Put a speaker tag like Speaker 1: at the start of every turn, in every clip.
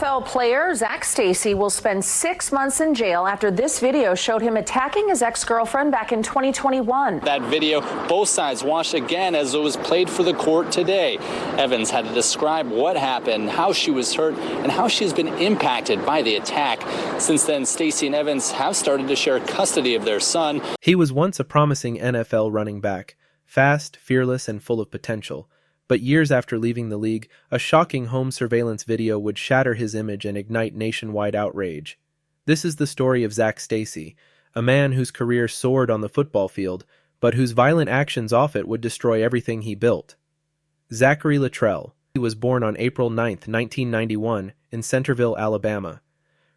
Speaker 1: NFL player Zac Stacy will spend 6 months in jail after this video showed him attacking his ex-girlfriend back in 2021.
Speaker 2: That video, both sides watched again as it was played for the court today. Evans had to describe what happened, how she was hurt, and how she's been impacted by the attack. Since then, Stacy and Evans have started to share custody of their son.
Speaker 3: He was once a promising NFL running back, fast, fearless, and full of potential. But years after leaving the league, a shocking home surveillance video would shatter his image and ignite nationwide outrage. This is the story of Zac Stacy, a man whose career soared on the football field, but whose violent actions off it would destroy everything he built. Zachary Luttrell. He was born on April 9, 1991, in Centerville, Alabama.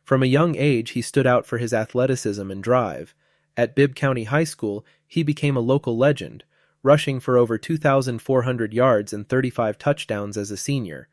Speaker 3: From a young age, he stood out for his athleticism and drive. At Bibb County High School, he became a local legend, rushing for over 2,400 yards and 35 touchdowns as a senior.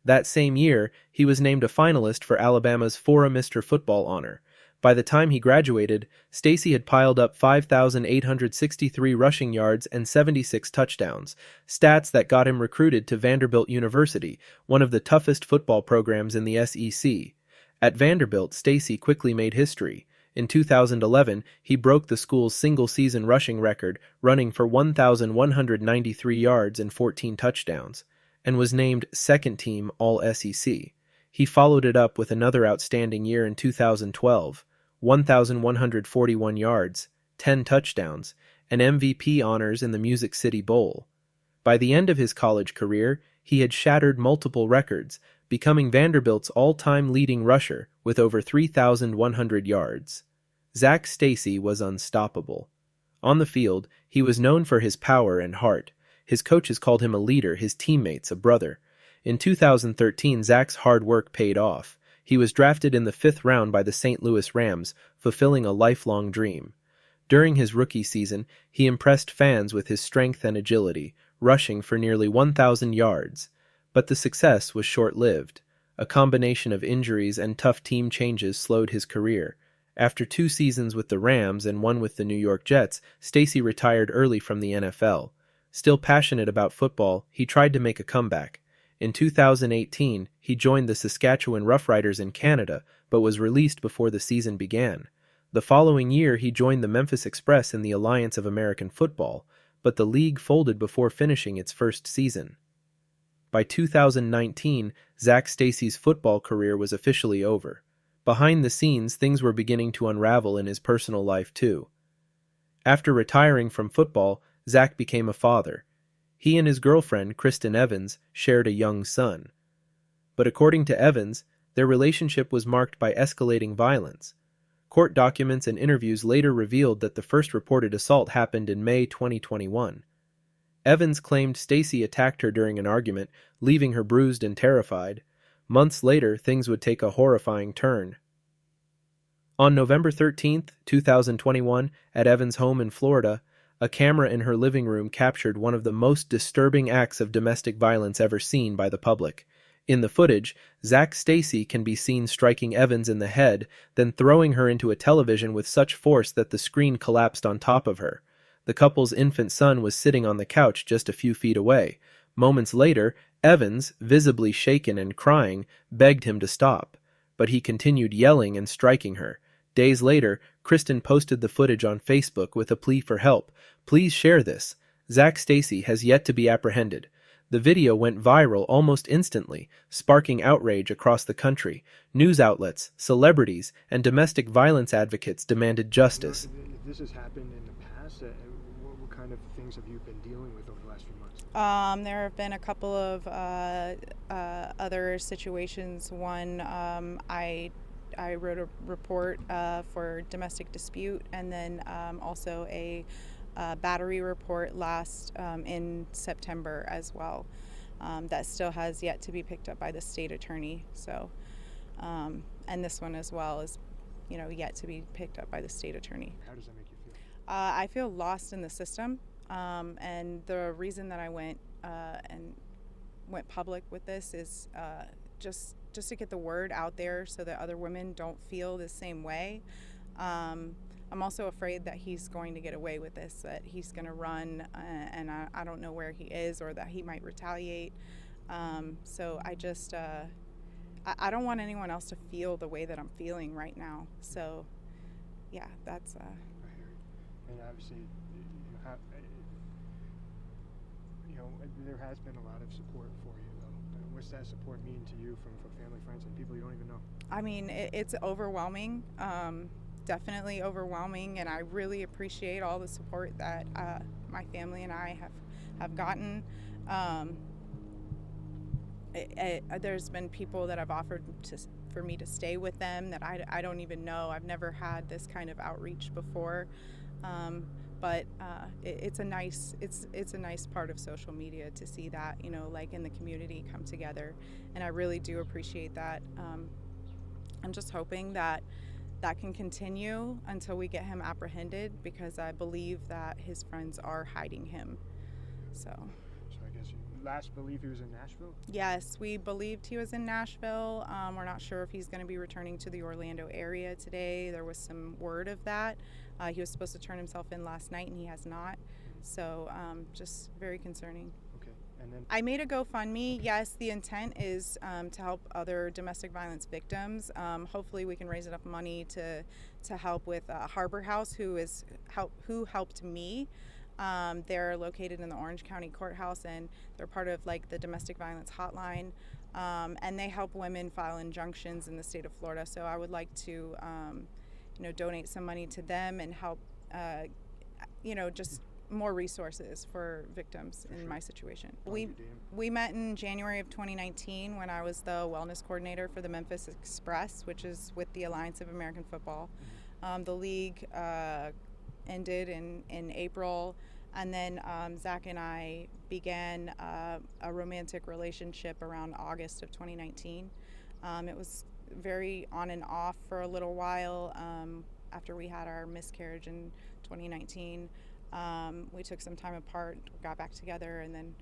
Speaker 3: That same year, he was named a finalist for Alabama's Fora Mr. Football honor. By the time he graduated, Stacy had piled up 5,863 rushing yards and 76 touchdowns, stats that got him recruited to Vanderbilt University, one of the toughest football programs in the SEC. At Vanderbilt, Stacy quickly made history. In 2011, he broke the school's single-season rushing record, running for 1,193 yards and 14 touchdowns, and was named second-team All-SEC. He followed it up with another outstanding year in 2012, 1,141 yards, 10 touchdowns, and MVP honors in the Music City Bowl. By the end of his college career, he had shattered multiple records, becoming Vanderbilt's all-time leading rusher with over 3,100 yards. Zac Stacy was unstoppable. On the field, he was known for his power and heart. His coaches called him a leader, his teammates a brother. In 2013, Zac's hard work paid off. He was drafted in the 5th round by the St. Louis Rams, fulfilling a lifelong dream. During his rookie season, he impressed fans with his strength and agility, rushing for nearly 1,000 yards. But the success was short-lived. A combination of injuries and tough team changes slowed his career. After 2 seasons with the Rams and 1 with the New York Jets, Stacy retired early from the NFL. Still passionate about football, he tried to make a comeback. In 2018, he joined the Saskatchewan Roughriders in Canada, but was released before the season began. The following year, he joined the Memphis Express in the Alliance of American Football, but the league folded before finishing its first season. By 2019, Zac Stacy's football career was officially over. Behind the scenes, things were beginning to unravel in his personal life, too. After retiring from football, Zac became a father. He and his girlfriend, Kristen Evans, shared a young son. But according to Evans, their relationship was marked by escalating violence. Court documents and interviews later revealed that the first reported assault happened in May 2021. Evans claimed Stacy attacked her during an argument, leaving her bruised and terrified. Months later, things would take a horrifying turn. On November 13, 2021, at Evans' home in Florida, a camera in her living room captured one of the most disturbing acts of domestic violence ever seen by the public. In the footage, Zac Stacy can be seen striking Evans in the head, then throwing her into a television with such force that the screen collapsed on top of her. The couple's infant son was sitting on the couch just a few feet away. Moments later, Evans, visibly shaken and crying, begged him to stop, but he continued yelling and striking her. Days later, Kristen posted the footage on Facebook with a plea for help. "Please share this. Zac Stacy has yet to be apprehended." The video went viral almost instantly, sparking outrage across the country. News outlets, celebrities, and domestic violence advocates demanded justice.
Speaker 4: This has happened in the past. What kind of things have you been dealing with over the last few months?
Speaker 5: There have been a couple of other situations. One, I wrote a report for domestic dispute, and then also a battery report last in September as well. That still has yet to be picked up by the state attorney. So, and this one as well is, yet to be picked up by the state attorney.
Speaker 4: How does that make you feel?
Speaker 5: I feel lost in the system, and the reason that I went public with this is just to get the word out there so that other women don't feel the same way. I'm also afraid that he's going to get away with this, that he's going to run, and I don't know where he is, or that he might retaliate. So I don't want anyone else to feel the way that I'm feeling right now. So, yeah, that's.
Speaker 4: I hear you. And obviously, there has been a lot of support for you, though. What's that support mean to you from family, friends, and people you don't even know?
Speaker 5: I mean, it's overwhelming. Definitely overwhelming, and I really appreciate all the support that my family and I have gotten. There's been people that have offered for me to stay with them that I don't even know. I've never had this kind of outreach before, but it's a nice part of social media to see that, like in the community come together, and I really do appreciate that. I'm just hoping that can continue until we get him apprehended, because I believe that his friends are hiding him. So
Speaker 4: I guess you last believe he was in Nashville?
Speaker 5: Yes, we believed he was in Nashville. We're not sure if he's going to be returning to the Orlando area today. There was some word of that. He was supposed to turn himself in last night, and he has not. So just very concerning.
Speaker 4: Okay. And then
Speaker 5: I made a GoFundMe. Yes, the intent is to help other domestic violence victims. Hopefully we can raise enough money to help with Harbor House, who helped me. They're located in the Orange County Courthouse, and they're part of like the domestic violence hotline, and they help women file injunctions in the state of Florida. So I would like to donate some money to them and help just more resources for victims in my situation. We met in January of 2019 when I was the wellness coordinator for the Memphis Express, which is with the Alliance of American Football. The league ended in April, and then Zac and I began a romantic relationship around August of 2019. It was very on and off for a little while after we had our miscarriage in 2019. We took some time apart, got back together, and then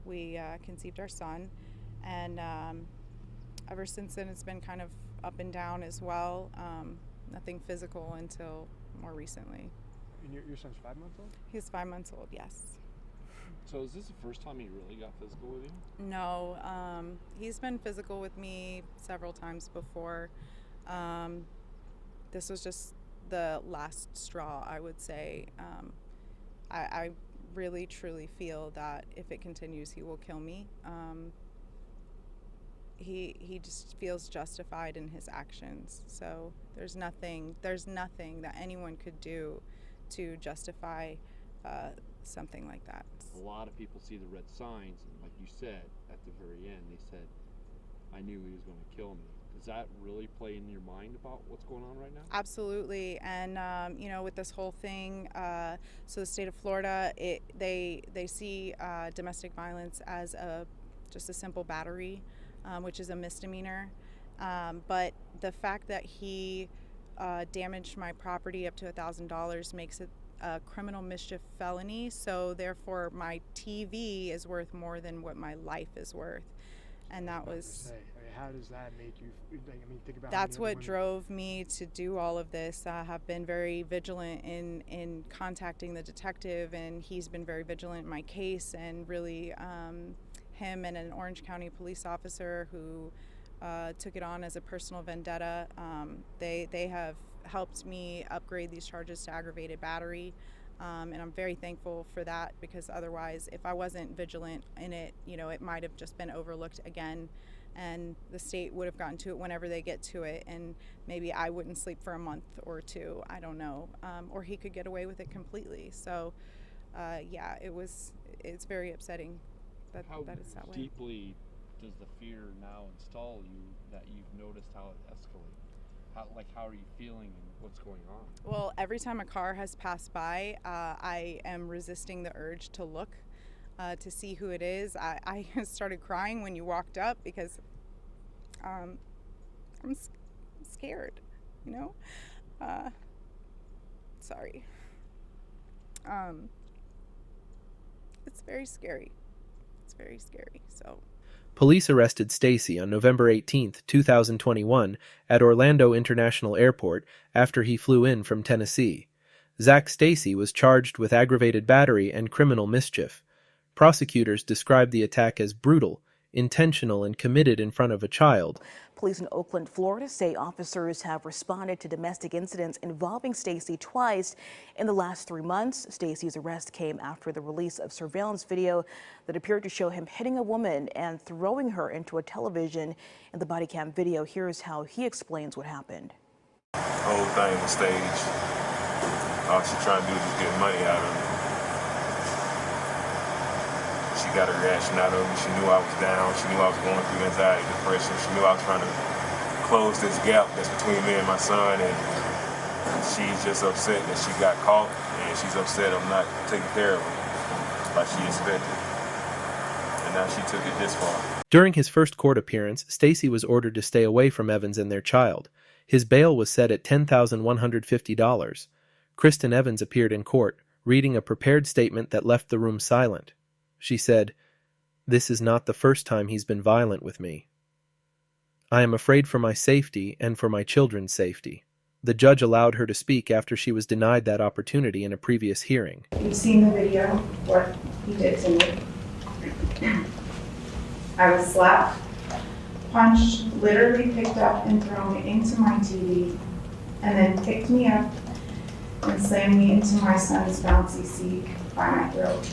Speaker 5: we conceived our son. And ever since then, it's been kind of up and down as well. Nothing physical until more recently.
Speaker 4: And your son's 5 months old?
Speaker 5: He's 5 months old, yes.
Speaker 6: So is this the first time he really got physical with you?
Speaker 5: No, he's been physical with me several times before. This was just the last straw, I would say. I really, truly feel that if it continues, he will kill me. He just feels justified in his actions. So there's nothing that anyone could do to justify something like that.
Speaker 6: A lot of people see the red signs, and like you said at the very end, they said, "I knew he was going to kill me." Does that really play in your mind about what's going on right now?
Speaker 5: Absolutely, and with this whole thing, so the state of Florida, they see domestic violence as just a simple battery, which is a misdemeanor. But the fact that he damaged my property up to $1,000 makes it a criminal mischief felony. So therefore, my TV is worth more than what my life is worth, and that was.
Speaker 4: How does that make you? Think about.
Speaker 5: That's what drove me to do all of this. I have been very vigilant in contacting the detective, and he's been very vigilant in my case. And really, him and an Orange County police officer who took it on as a personal vendetta. They have helped me upgrade these charges to aggravated battery, and I'm very thankful for that, because otherwise, if I wasn't vigilant in it, it might have just been overlooked again. And the state would have gotten to it whenever they get to it, and maybe I wouldn't sleep for a month or two, I don't know, or he could get away with it completely. So it's very upsetting that it's that way.
Speaker 6: How deeply does the fear now install you that you've noticed how it escalates? How are you feeling and what's going on?
Speaker 5: Well, every time a car has passed by, I am resisting the urge to look to see who it is. I started crying when you walked up, because I'm scared, sorry. It's very scary. It's very scary, so.
Speaker 3: Police arrested Stacy on November 18, 2021, at Orlando International Airport after he flew in from Tennessee. Zack Stacy was charged with aggravated battery and criminal mischief. Prosecutors described the attack as brutal, intentional and committed in front of a child.
Speaker 7: Police in Oakland, Florida say officers have responded to domestic incidents involving Stacy twice in the last 3 months. Stacy's arrest came after the release of surveillance video that appeared to show him hitting a woman and throwing her into a television. In the body cam video, here's how he explains what happened.
Speaker 8: The whole thing was staged. All she trying to do is just get money out of me. She got a reaction out of me. She knew I was down. She knew I was going through anxiety, depression. She knew I was trying to close this gap that's between me and my son. And she's just upset that she got caught, and she's upset I'm not taking care of her like she expected. And now she took it this far.
Speaker 3: During his first court appearance, Stacy was ordered to stay away from Evans and their child. His bail was set at $10,150. Kristen Evans appeared in court, reading a prepared statement that left the room silent. She said, "This is not the first time he's been violent with me. I am afraid for my safety and for my children's safety." The judge allowed her to speak after she was denied that opportunity in a previous hearing.
Speaker 9: You've seen the video, what he did to me. I was slapped, punched, literally picked up and thrown into my TV, and then picked me up and slammed me into my son's bouncy seat by my throat.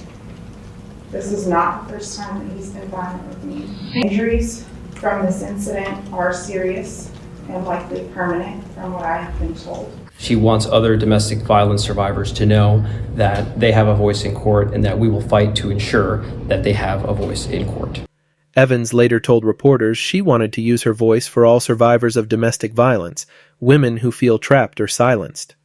Speaker 9: This is not the first time that he's been violent with me. Injuries from this incident are serious and likely permanent from what I have been told.
Speaker 10: She wants other domestic violence survivors to know that they have a voice in court and that we will fight to ensure that they have a voice in court.
Speaker 3: Evans later told reporters she wanted to use her voice for all survivors of domestic violence, women who feel trapped or silenced.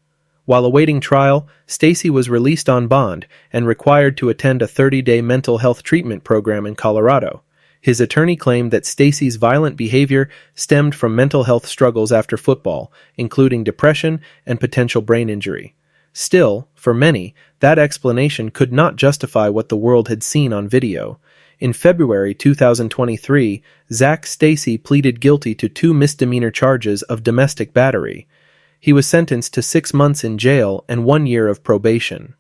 Speaker 3: While awaiting trial, Stacy was released on bond and required to attend a 30-day mental health treatment program in Colorado. His attorney claimed that Stacy's violent behavior stemmed from mental health struggles after football, including depression and potential brain injury. Still, for many, that explanation could not justify what the world had seen on video. In February 2023, Zac Stacy pleaded guilty to 2 misdemeanor charges of domestic battery. He was sentenced to 6 months in jail and 1 year of probation.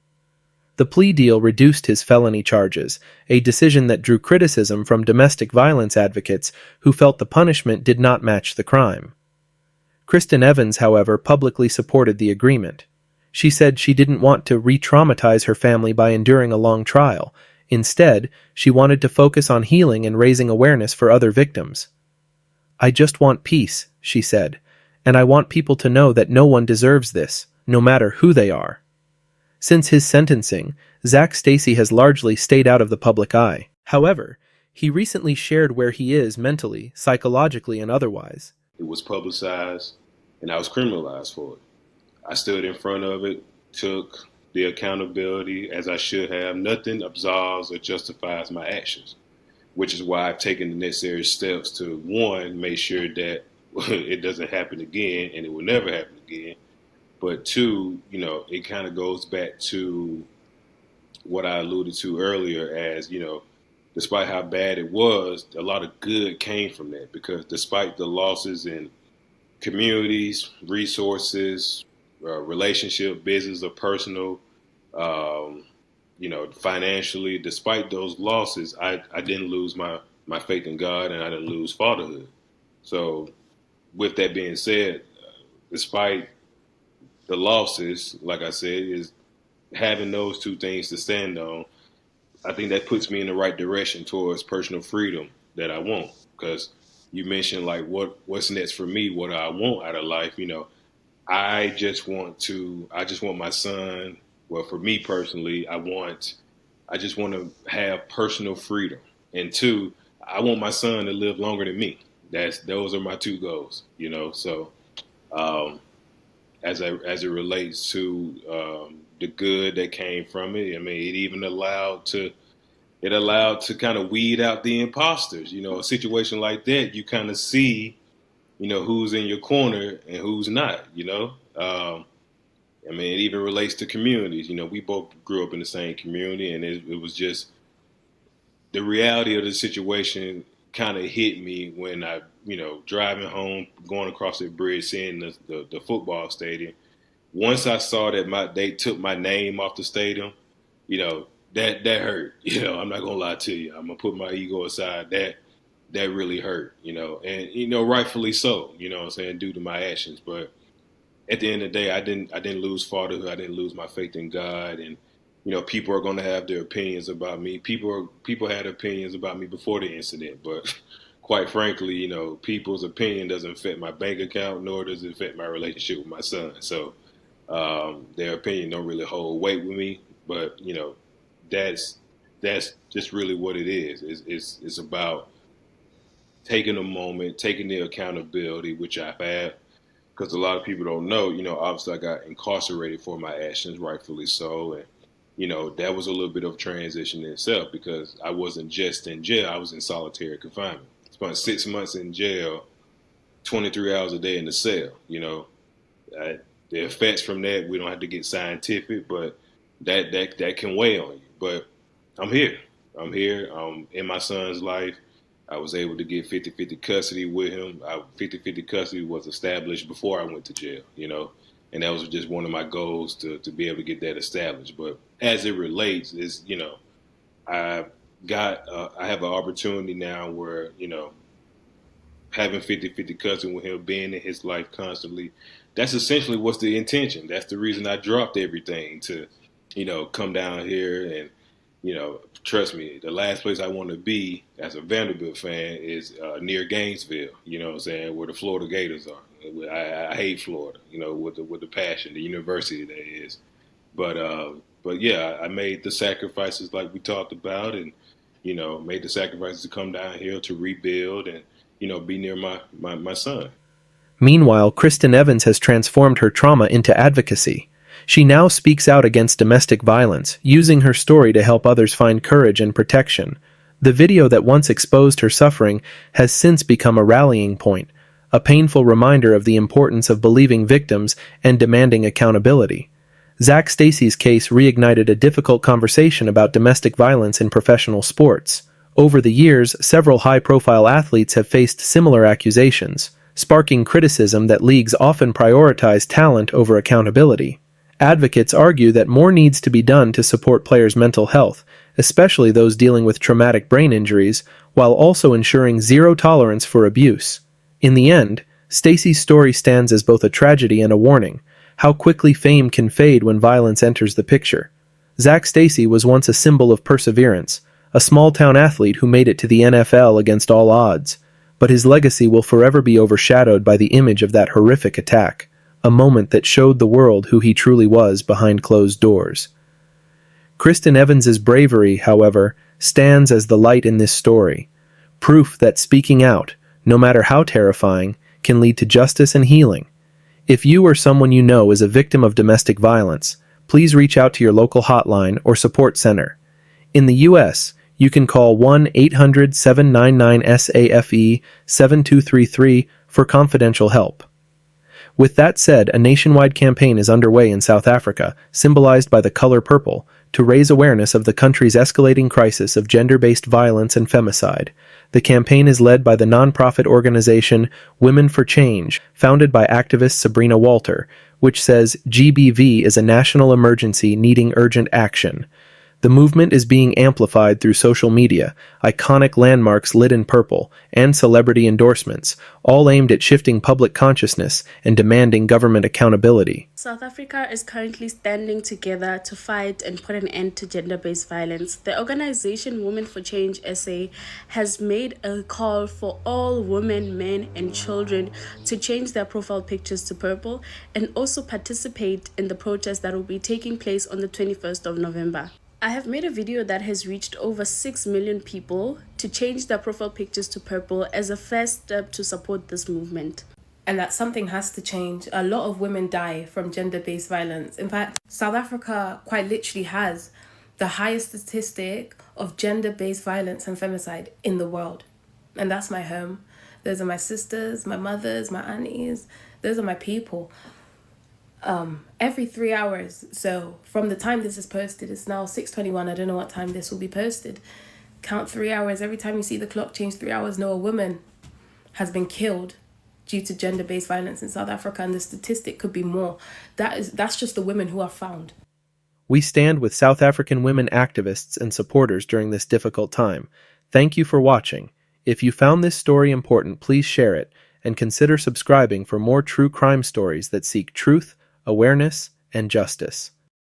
Speaker 3: The plea deal reduced his felony charges, a decision that drew criticism from domestic violence advocates who felt the punishment did not match the crime. Kristen Evans, however, publicly supported the agreement. She said she didn't want to re-traumatize her family by enduring a long trial. Instead, she wanted to focus on healing and raising awareness for other victims. "I just want peace," she said, "and I want people to know that no one deserves this, no matter who they are." Since his sentencing, Zac Stacy has largely stayed out of the public eye. However, he recently shared where he is mentally, psychologically, and otherwise.
Speaker 8: It was publicized, and I was criminalized for it. I stood in front of it, took the accountability as I should have. Nothing absolves or justifies my actions, which is why I've taken the necessary steps to, one, make sure that it doesn't happen again, and it will never happen again. But two, it kind of goes back to what I alluded to earlier as, despite how bad it was, a lot of good came from that, because despite the losses in communities, resources, relationship, business or personal, financially, despite those losses, I didn't lose my faith in God, and I didn't lose fatherhood. So with that being said, despite the losses, like I said, is having those two things to stand on, I think that puts me in the right direction towards personal freedom that I want. Because you mentioned like what's next for me, what I want out of life. I just want my son. Well, for me personally, I just want to have personal freedom. And two, I want my son to live longer than me. Those are my two goals, So as it relates to the good that came from it, it even allowed to kind of weed out the imposters. A situation like that, you kind of see, who's in your corner and who's not. It even relates to communities. We both grew up in the same community, and it was just the reality of the situation kind of hit me when I, driving home, going across the bridge, seeing the football stadium. Once I saw that they took my name off the stadium, that hurt. I'm not gonna lie to you. I'm gonna put my ego aside. that really hurt, and rightfully so, what I'm saying, due to my actions. But at the end of the day, I didn't lose fatherhood. I didn't lose my faith in God, and people are going to have their opinions about me. People had opinions about me before the incident, but quite frankly, people's opinion doesn't affect my bank account, nor does it affect my relationship with my son. So their opinion don't really hold weight with me. But that's just really what it is. It's about taking a moment, taking the accountability, which I've had, because a lot of people don't know. Obviously I got incarcerated for my actions, rightfully so, and that was a little bit of transition in itself, because I wasn't just in jail, I was in solitary confinement. Spent 6 months in jail, 23 hours a day in the cell. The effects from that, we don't have to get scientific, but that can weigh on you. But I'm here. I'm in my son's life. I was able to get 50-50 custody with him. 50-50 custody was established before I went to jail, and that was just one of my goals to be able to get that established. But as it relates, is I have an opportunity now where having 50-50 custody with him, being in his life constantly. That's essentially what's the intention. That's the reason I dropped everything to come down here and trust me, the last place I want to be as a Vanderbilt fan is near Gainesville, what I'm saying, where the Florida Gators are. I hate Florida, with the passion, the university that is. But yeah, I made the sacrifices like we talked about, and made the sacrifices to come down here to rebuild and be near my son.
Speaker 3: Meanwhile, Kristen Evans has transformed her trauma into advocacy. She now speaks out against domestic violence, using her story to help others find courage and protection. The video that once exposed her suffering has since become a rallying point, a painful reminder of the importance of believing victims and demanding accountability. Zac Stacy's case reignited a difficult conversation about domestic violence in professional sports. Over the years, several high-profile athletes have faced similar accusations, sparking criticism that leagues often prioritize talent over accountability. Advocates argue that more needs to be done to support players' mental health, especially those dealing with traumatic brain injuries, while also ensuring zero tolerance for abuse. In the end, Stacy's story stands as both a tragedy and a warning: how quickly fame can fade when violence enters the picture. Zac Stacy was once a symbol of perseverance, a small-town athlete who made it to the NFL against all odds, but his legacy will forever be overshadowed by the image of that horrific attack, a moment that showed the world who he truly was behind closed doors. Kristen Evans's bravery, however, stands as the light in this story, proof that speaking out, no matter how terrifying, can lead to justice and healing. If you or someone you know is a victim of domestic violence, please reach out to your local hotline or support center. In the U.S., you can call 1-800-799-SAFE-7233 for confidential help. With that said, a nationwide campaign is underway in South Africa, symbolized by the color purple, to raise awareness of the country's escalating crisis of gender-based violence and femicide. The campaign is led by the nonprofit organization Women for Change, founded by activist Sabrina Walter, which says GBV is a national emergency needing urgent action. The movement is being amplified through social media, iconic landmarks lit in purple, and celebrity endorsements, all aimed at shifting public consciousness and demanding government accountability.
Speaker 11: South Africa is currently standing together to fight and put an end to gender-based violence. The organization Women for Change SA has made a call for all women, men, and children to change their profile pictures to purple and also participate in the protest that will be taking place on the 21st of November. I have made a video that has reached over 6 million people to change their profile pictures to purple as a first step to support this movement.
Speaker 12: And that something has to change. A lot of women die from gender-based violence. In fact, South Africa quite literally has the highest statistic of gender-based violence and femicide in the world. And that's my home. Those are my sisters, my mothers, my aunties. Those are my people. Every 3 hours, so from the time this is posted, it's now 6:21. I don't know what time this will be posted. Count 3 hours. Every time you see the clock change 3 hours, know a woman has been killed due to gender-based violence in South Africa, and the statistic could be more. That's just the women who are found.
Speaker 3: We stand with South African women activists and supporters during this difficult time. Thank you for watching. If you found this story important, please share it and consider subscribing for more true crime stories that seek truth, awareness, and justice.